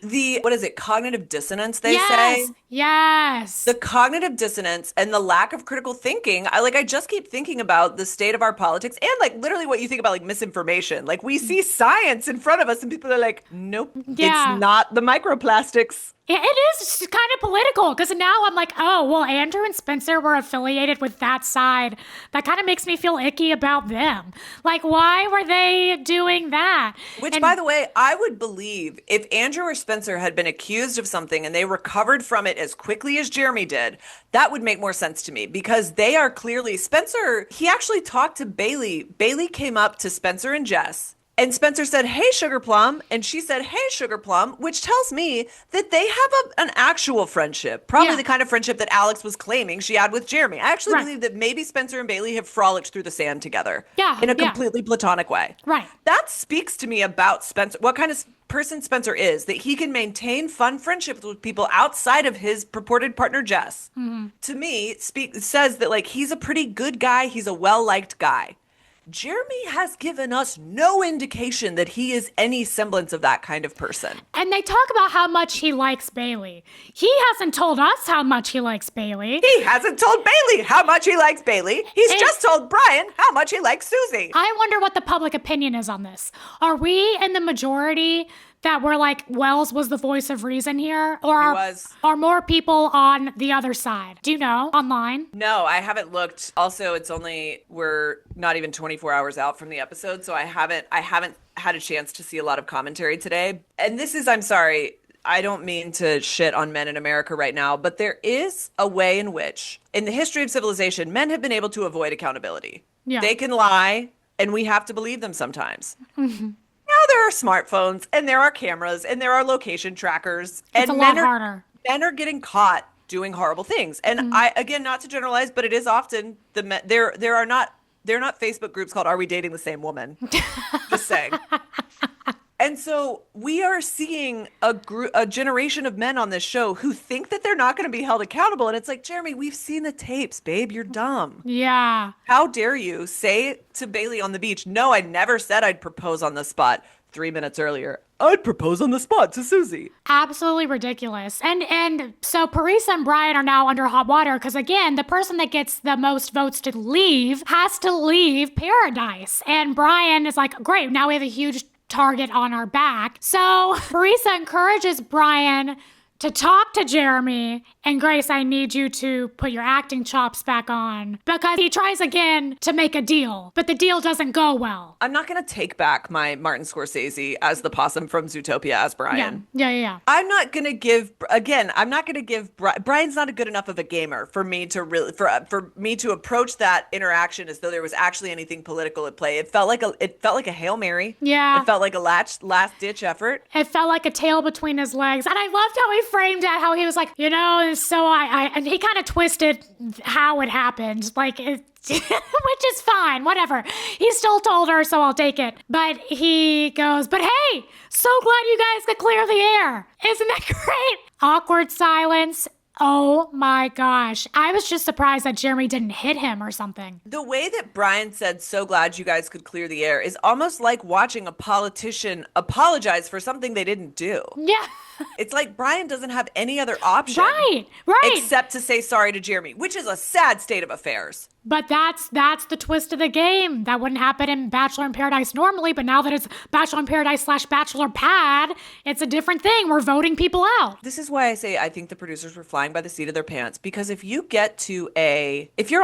What is it, cognitive dissonance, they say? Yes. The cognitive dissonance and the lack of critical thinking. I just keep thinking about the state of our politics and like literally what you think about like misinformation. Like we see science in front of us and people are like, nope, It's not the microplastics. It is kind of political, because now I'm like, oh, well, Andrew and Spencer were affiliated with that side. That kind of makes me feel icky about them. Like, why were they doing that? Which, by the way, I would believe if Andrew or Spencer had been accused of something and they recovered from it as quickly as Jeremy did, that would make more sense to me, because they are clearly, Spencer, he actually talked to Bailey. Bailey came up to Spencer and Jess. And Spencer said, "Hey, Sugar Plum." And she said, "Hey, Sugar Plum," which tells me that they have an actual friendship. Probably the kind of friendship that Alex was claiming she had with Jeremy. I actually believe that maybe Spencer and Bailey have frolicked through the sand together. In a completely platonic way. Right. That speaks to me about Spencer, what kind of person Spencer is, that he can maintain fun friendships with people outside of his purported partner, Jess. Mm-hmm. To me, says that like he's a pretty good guy. He's a well-liked guy. Jeremy has given us no indication that he is any semblance of that kind of person. And they talk about how much he likes Bailey. He hasn't told us how much he likes Bailey. He hasn't told Bailey how much he likes Bailey. He's just told Brian how much he likes Susie. I wonder what the public opinion is on this. Are we in the majority that we're like, Wells was the voice of reason here? Or are more people on the other side? Do you know? Online? No, I haven't looked. Also, we're not even 24 hours out from the episode, so I haven't had a chance to see a lot of commentary today. And I'm sorry, I don't mean to shit on men in America right now, but there is a way in which, in the history of civilization, men have been able to avoid accountability. Yeah. They can lie, and we have to believe them sometimes. Mm-hmm. Now there are smartphones, and there are cameras, and there are location trackers. It's a lot harder. Men are getting caught doing horrible things. And I, again, not to generalize, but it is often there are not Facebook groups called "Are We Dating the Same Woman?" Just saying. And And so we are seeing a generation of men on this show who think that they're not going to be held accountable. And it's like, Jeremy, we've seen the tapes, babe. You're dumb. Yeah. How dare you say to Bailey on the beach, no, I never said I'd propose on the spot. 3 minutes earlier, I'd propose on the spot to Susie. Absolutely ridiculous. And so Parisa and Brian are now under hot water because, again, the person that gets the most votes to leave has to leave Paradise. And Brian is like, great, now we have a huge target on our back. So Parisa encourages Brian to talk to Jeremy, and Grace, I need you to put your acting chops back on, because he tries again to make a deal, but the deal doesn't go well. I'm not going to take back my Martin Scorsese as the possum from Zootopia as Brian. Yeah. I'm not going to give, Brian's not a good enough of a gamer for me to really, for me to approach that interaction as though there was actually anything political at play. It felt like a Hail Mary. Yeah. It felt like a last ditch effort. It felt like a tail between his legs. And I loved how he framed it, how he was like, so and he kind of twisted how it happened. Like, which is fine, whatever. He still told her, so I'll take it. But he goes, but hey, so glad you guys could clear the air. Isn't that great? Awkward silence. Oh my gosh. I was just surprised that Jeremy didn't hit him or something. The way that Brian said, so glad you guys could clear the air, is almost like watching a politician apologize for something they didn't do. Yeah. It's like Brian doesn't have any other option. Right. Except to say sorry to Jeremy, which is a sad state of affairs. But that's the twist of the game. That wouldn't happen in Bachelor in Paradise normally, but now that it's Bachelor in Paradise / Bachelor Pad, it's a different thing. We're voting people out. This is why I say I think the producers were flying by the seat of their pants, because if you're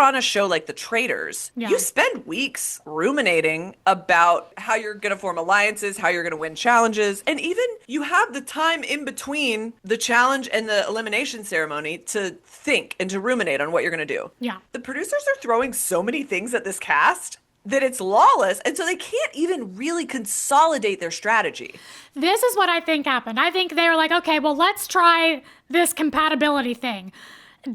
on a show like The Traitors, you spend weeks ruminating about how you're going to form alliances, how you're going to win challenges, and even you have the time in between the challenge and the elimination ceremony to think and to ruminate on what you're going to do. Yeah. The producers are throwing so many things at this cast that it's lawless, and so they can't even really consolidate their strategy. This is what I think happened. I think they were like, okay, well, let's try this compatibility thing.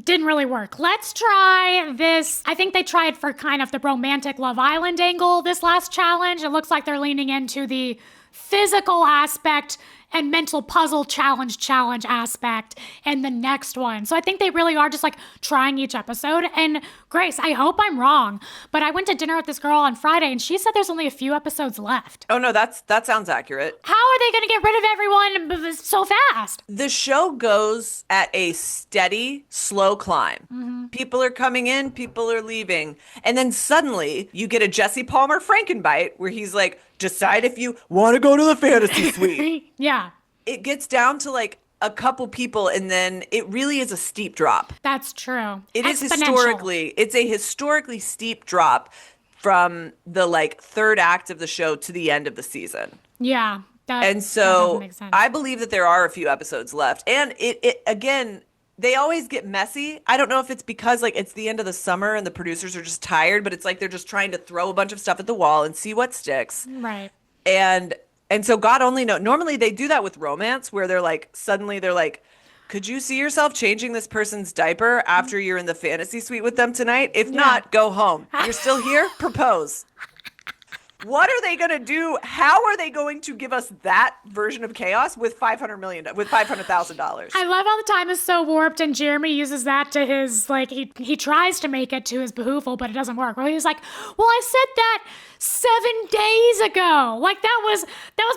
Didn't really work. Let's try this. I think they tried for kind of the romantic Love Island angle this last challenge. It looks like they're leaning into the physical aspect and mental puzzle challenge aspect in the next one. So I think they really are just like trying each episode. And Grace, I hope I'm wrong, but I went to dinner with this girl on Friday and she said there's only a few episodes left. Oh no, that sounds accurate. How are they going to get rid of everyone so fast? The show goes at a steady, slow climb. Mm-hmm. People are coming in, people are leaving. And then suddenly you get a Jesse Palmer Frankenbite where he's like, decide if you want to go to the fantasy suite. Yeah. It gets down to like a couple people and then it really is a steep drop. That's true. It's a historically steep drop from the like third act of the show to the end of the season. Yeah. And so I believe that there are a few episodes left. And it again, they always get messy. I don't know if it's because like it's the end of the summer and the producers are just tired, but it's like they're just trying to throw a bunch of stuff at the wall and see what sticks. Right. And so God only knows. Normally they do that with romance where they're like, suddenly they're like, could you see yourself changing this person's diaper after you're in the fantasy suite with them tonight? If not, go home. You're still here? Propose. What are they going to do? How are they going to give us that version of chaos with $500,000? I love how the time is so warped and Jeremy uses that to his, like, he tries to make it to his behoofle, but it doesn't work. Well, he's like, well, I said that 7 days ago. Like, that was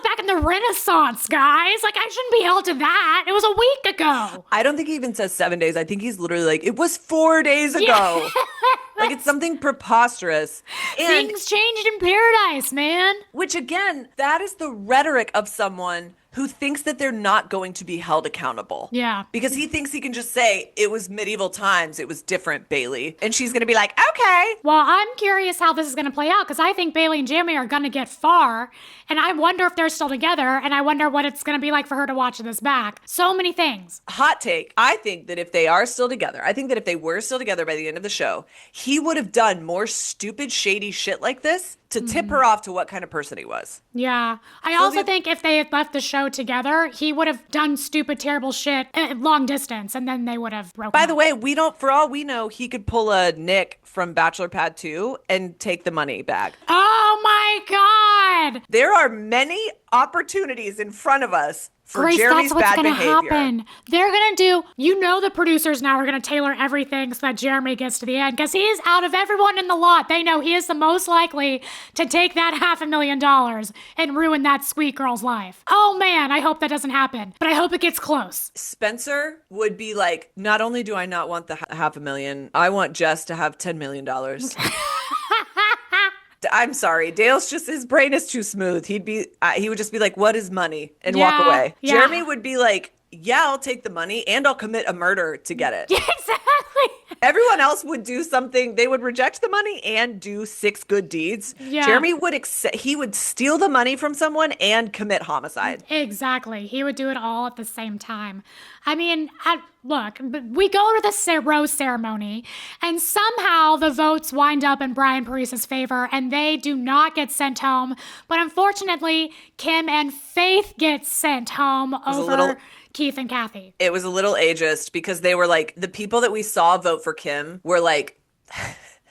back in the Renaissance, guys. Like, I shouldn't be held to that. It was a week ago. I don't think he even says 7 days. I think he's literally like, it was 4 days ago. Yeah. Like, it's something preposterous. And things changed in paradise, man. Which, again, that is the rhetoric of someone who thinks that they're not going to be held accountable. Yeah. Because he thinks he can just say, it was medieval times, it was different, Bailey. And she's going to be like, okay. Well, I'm curious how this is going to play out, because I think Bailey and Jeremy are going to get far, and I wonder if they're still together, and I wonder what it's going to be like for her to watch this back. So many things. Hot take. I think that if they are still together, I think that if they were still together by the end of the show, he would have done more stupid, shady shit like this to tip her off to what kind of person he was. Yeah. I also think if they had left the show together, he would have done stupid, terrible shit at long distance, and then they would have broken By up. the way, for all we know, he could pull a Nick from Bachelor Pad 2 and take the money back. Oh my God. There are many opportunities in front of us for Grace, Jeremy's that's what's bad gonna behavior. happen. They're gonna do, the producers now are gonna tailor everything so that Jeremy gets to the end, because he is, out of everyone in the lot, they know he is the most likely to take that $500,000 and ruin that sweet girl's life. Oh man, I hope that doesn't happen, but I hope it gets close. Spencer would be like, not only do I not want the $500,000, I want Jess to have $10 million. I'm sorry. Dale's just, his brain is too smooth. He would just be like, what is money? And walk away. Yeah. Jeremy would be like, yeah, I'll take the money and I'll commit a murder to get it. Yeah, exactly. Everyone else would do something. They would reject the money and do 6 good deeds. Yeah. Jeremy would he would steal the money from someone and commit homicide. Exactly. He would do it all at the same time. I mean, look, we go to the rose ceremony, and somehow the votes wind up in Brian Parisa's favor, and they do not get sent home. But unfortunately, Kim and Faith get sent home over Keith and Kathy. It was a little ageist because they were like, the people that we saw vote for Kim were like,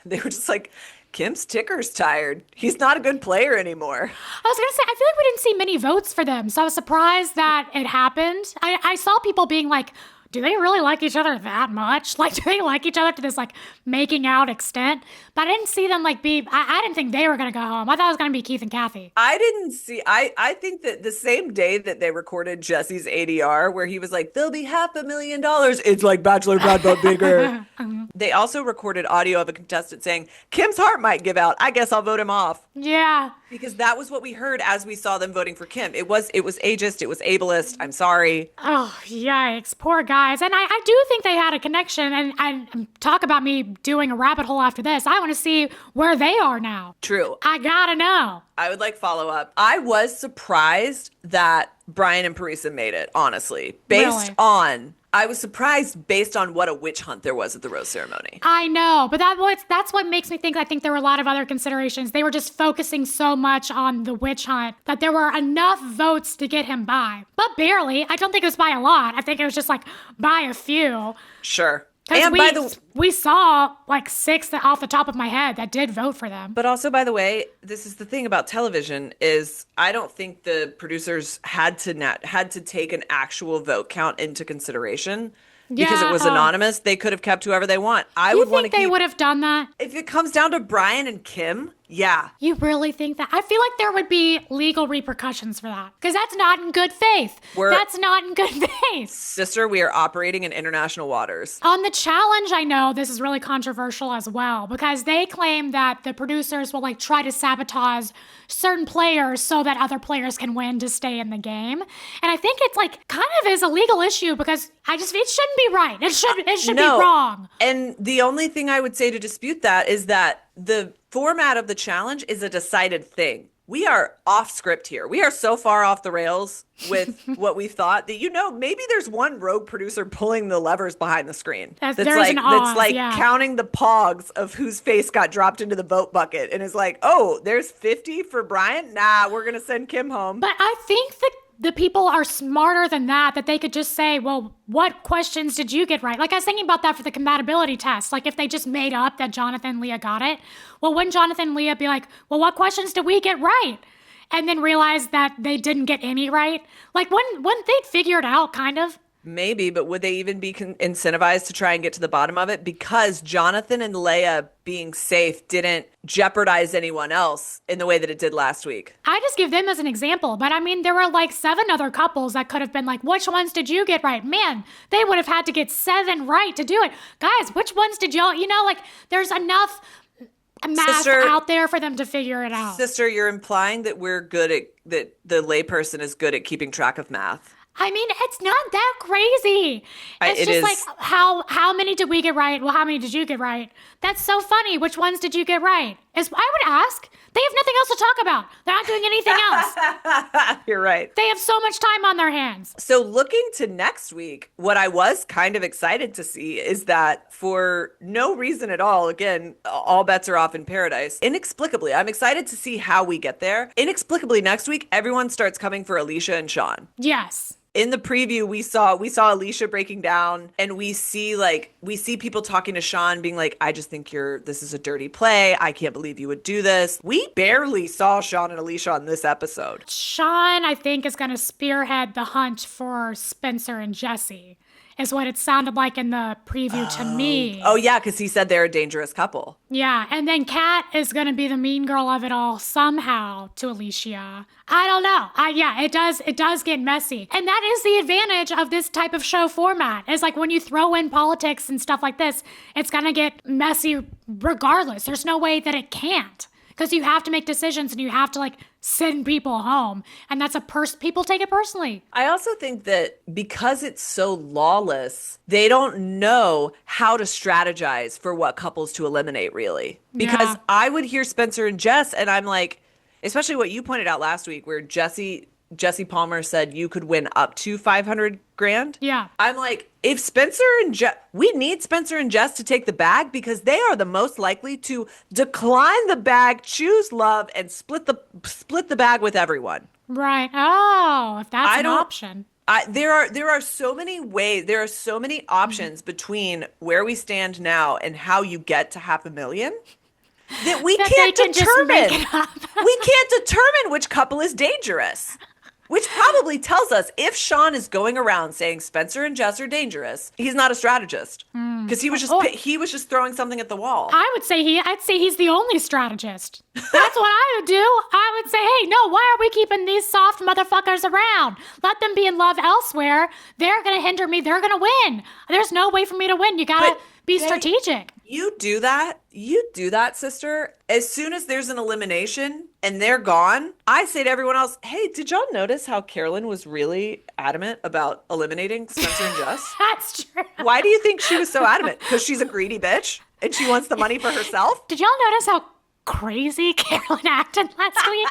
they were just like, Kim's ticker's tired. He's not a good player anymore. I was going to say, I feel like we didn't see many votes for them, so I was surprised that it happened. I saw people being like, do they really like each other that much? Like, do they like each other to this, like, making out extent? But I didn't see them, like, I didn't think they were going to go home. I thought it was going to be Keith and Kathy. I think that the same day that they recorded Jesse's ADR, where he was like, there'll be $500,000, it's like Bachelor Bad but bigger. They also recorded audio of a contestant saying, Kim's heart might give out. I guess I'll vote him off. Yeah. Because that was what we heard as we saw them voting for Kim. It was ageist. It was ableist. I'm sorry. Oh, yikes. Poor guys. And I do think they had a connection. And talk about me doing a rabbit hole after this. I want to see where they are now. True. I gotta know. I would like follow up. I was surprised that Brian and Parisa made it, honestly. I was surprised based on what a witch hunt there was at the rose ceremony. I know, but that's what makes me think I think there were a lot of other considerations. They were just focusing so much on the witch hunt that there were enough votes to get him by. But barely. I don't think it was by a lot. I think it was just like by a few. Sure. Because we saw like 6 off the top of my head that did vote for them. But also, by the way, this is the thing about television is I don't think the producers had to take an actual vote count into consideration. Because it was anonymous, they could have kept whoever they want. You think they would have done that? If it comes down to Brian and Kim, yeah. You really think that? I feel like there would be legal repercussions for that. Because that's not in good faith. That's not in good faith. Sister, we are operating in international waters. On the challenge, I know this is really controversial as well. Because they claim that the producers will like try to sabotage certain players so that other players can win to stay in the game. And I think it's like kind of is a legal issue because it shouldn't be right. It should be wrong. And the only thing I would say to dispute that is that the format of the challenge is a decided thing. We are off script here. We are so far off the rails with what we thought that, maybe there's one rogue producer pulling the levers behind the screen. That's counting the pogs of whose face got dropped into the vote bucket and is like, oh, there's 50 for Brian? Nah, we're going to send Kim home. But I think that the people are smarter than that they could just say, well, what questions did you get right? Like I was thinking about that for the compatibility test. Like if they just made up that Jonathan and Leah got it, well, wouldn't Jonathan and Leah be like, well, what questions did we get right? And then realize that they didn't get any right? Like wouldn't they figure it out kind of? Maybe, but would they even be incentivized to try and get to the bottom of it? Because Jonathan and Leia being safe didn't jeopardize anyone else in the way that it did last week. I just give them as an example, but I mean, there were like 7 other couples that could have been like, which ones did you get right? Man, they would have had to get 7 right to do it. Guys, which ones did y'all, like there's enough math out there for them to figure it out. Sister, you're implying that that the layperson is good at keeping track of math. I mean, it's not that crazy. It's just like, how many did we get right? Well, how many did you get right? That's so funny. Which ones did you get right? I would ask. They have nothing else to talk about. They're not doing anything else. You're right. They have so much time on their hands. So looking to next week, what I was kind of excited to see is that for no reason at all, again, all bets are off in Paradise. Inexplicably, I'm excited to see how we get there. Inexplicably, next week, everyone starts coming for Alicia and Sean. Yes. in the preview we saw Alicia breaking down, and we see people talking to Sean being like, I just think this is a dirty play. I can't believe you would do this. We barely saw Sean and Alicia on this episode. Sean, I think, is going to spearhead the hunt for Spencer and Jesse, is what it sounded like in the preview to me. Oh, yeah, because he said they're a dangerous couple. Yeah, and then Kat is going to be the mean girl of it all somehow to Alicia. I don't know. It does get messy. And that is the advantage of this type of show format. Is like when you throw in politics and stuff like this, it's going to get messy regardless. There's no way that it can't. Because you have to make decisions and you have to like send people home. And that's people take it personally. I also think that because it's so lawless, they don't know how to strategize for what couples to eliminate, really. Because I would hear Spencer and Jess and I'm like, especially what you pointed out last week where Jesse Palmer said you could win up to $500,000. Yeah. I'm like, if we need Spencer and Jess to take the bag because they are the most likely to decline the bag, choose love, and split the bag with everyone. Right. Oh, if that's an option. There are so many ways. There are so many options between where we stand now and how you get to $500,000 that we can't determine. We can't determine which couple is dangerous. Which probably tells us if Sean is going around saying Spencer and Jess are dangerous, he's not a strategist because he was just throwing something at the wall. I'd say he's the only strategist. That's what I would do. I would say, hey, no, why are we keeping these soft motherfuckers around? Let them be in love elsewhere. They're gonna hinder me. They're gonna win. There's no way for me to win. You gotta be strategic. You do that, sister. As soon as there's an elimination and they're gone, I say to everyone else, hey, did y'all notice how Carolyn was really adamant about eliminating Spencer and Jess? That's true. Why do you think she was so adamant? Because she's a greedy bitch and she wants the money for herself? Did y'all notice how crazy Carolyn acted last week?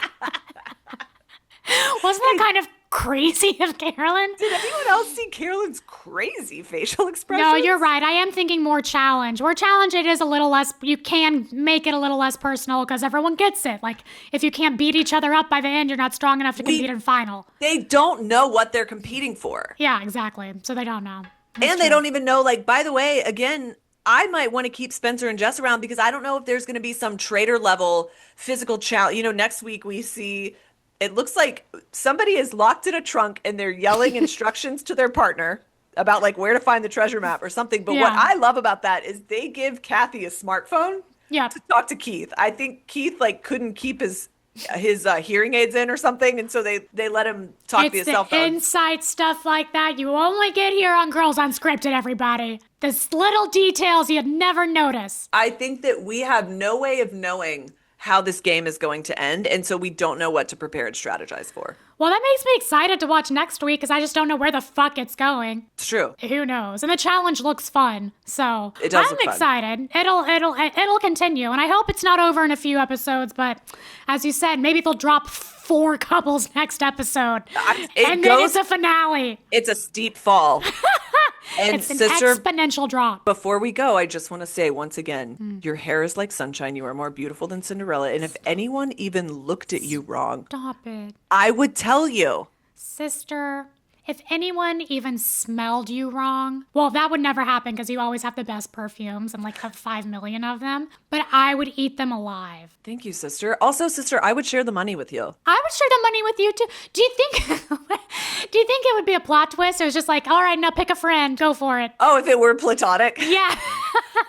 Wasn't that kind of crazy of Carolyn? Did anyone else see Carolyn's crazy facial expressions? No, you're right. I am thinking more challenge. Where challenge it is a little less, you can make it a little less personal because everyone gets it. Like, if you can't beat each other up by the end, you're not strong enough to compete in final. They don't know what they're competing for. Yeah, exactly. So they don't know. That's true. They don't even know, like, by the way, again, I might want to keep Spencer and Jess around because I don't know if there's going to be some traitor level physical challenge. You know, next week we see... It looks like somebody is locked in a trunk and they're yelling instructions to their partner about like where to find the treasure map or something. But what I love about that is they give Kathy a smartphone to talk to Keith. I think Keith like couldn't keep his hearing aids in or something. And so they let him talk via cell phone. Inside stuff like that you only get here on Girls Unscripted, everybody. There's little details you'd never notice. I think that we have no way of knowing how this game is going to end, and so we don't know what to prepare and strategize for. Well, that makes me excited to watch next week because I just don't know where the fuck it's going. It's true. Who knows? And the challenge looks fun, so it does I'm look excited. Fun. It'll continue, and I hope it's not over in a few episodes. But as you said, maybe they'll drop 4 couples next episode, then it's a finale. It's a steep fall. And it's an sister, exponential drop. Before we go, I just want to say once again, your hair is like sunshine. You are more beautiful than Cinderella. And if anyone even looked at you wrong, stop it. I would tell you. Sister, if anyone even smelled you wrong, well, that would never happen because you always have the best perfumes and like have 5 million of them. But I would eat them alive. Thank you, sister. Also, sister, I would share the money with you. I would share the money with you too. Do you think it would be a plot twist? Or it's just like, all right, now pick a friend, go for it. Oh, if it were platonic? Yeah.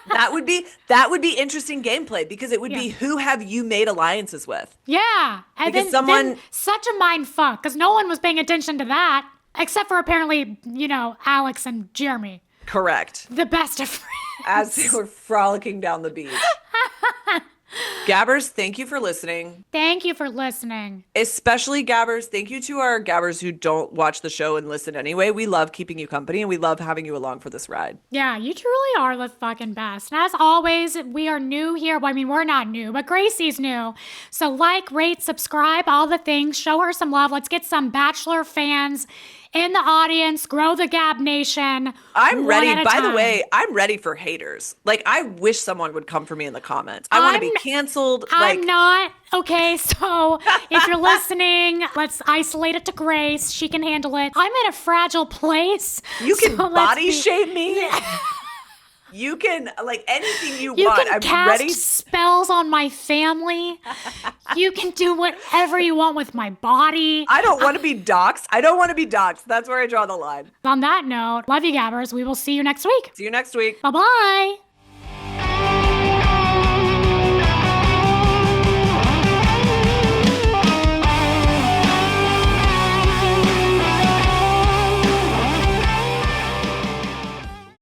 that would be interesting gameplay because it would be who have you made alliances with? Yeah. And because then such a mind fuck because no one was paying attention to that. Except for apparently, Alex and Jeremy. Correct. The best of friends. As they were frolicking down the beach. Gabbers, thank you for listening. Thank you for listening. Especially Gabbers. Thank you to our Gabbers who don't watch the show and listen anyway. We love keeping you company and we love having you along for this ride. Yeah, you truly are the fucking best. And as always, we are new here. Well, I mean, we're not new, but Gracie's new. So like, rate, subscribe, all the things. Show her some love. Let's get some Bachelor fans in the audience, grow the Gab Nation. I'm ready. By the way, I'm ready for haters. Like, I wish someone would come for me in the comments. I want to be canceled. canceled. I'm not. Okay, so if you're listening, let's isolate it to Grace. She can handle it. I'm in a fragile place. You can body shame me. You can, like, anything you want. Can I'm cast ready. Spells on my family. You can do whatever you want with my body. I don't want to be doxxed. I don't want to be doxxed. That's where I draw the line. On that note, love you, Gabbers. We will see you next week. See you next week. Bye-bye.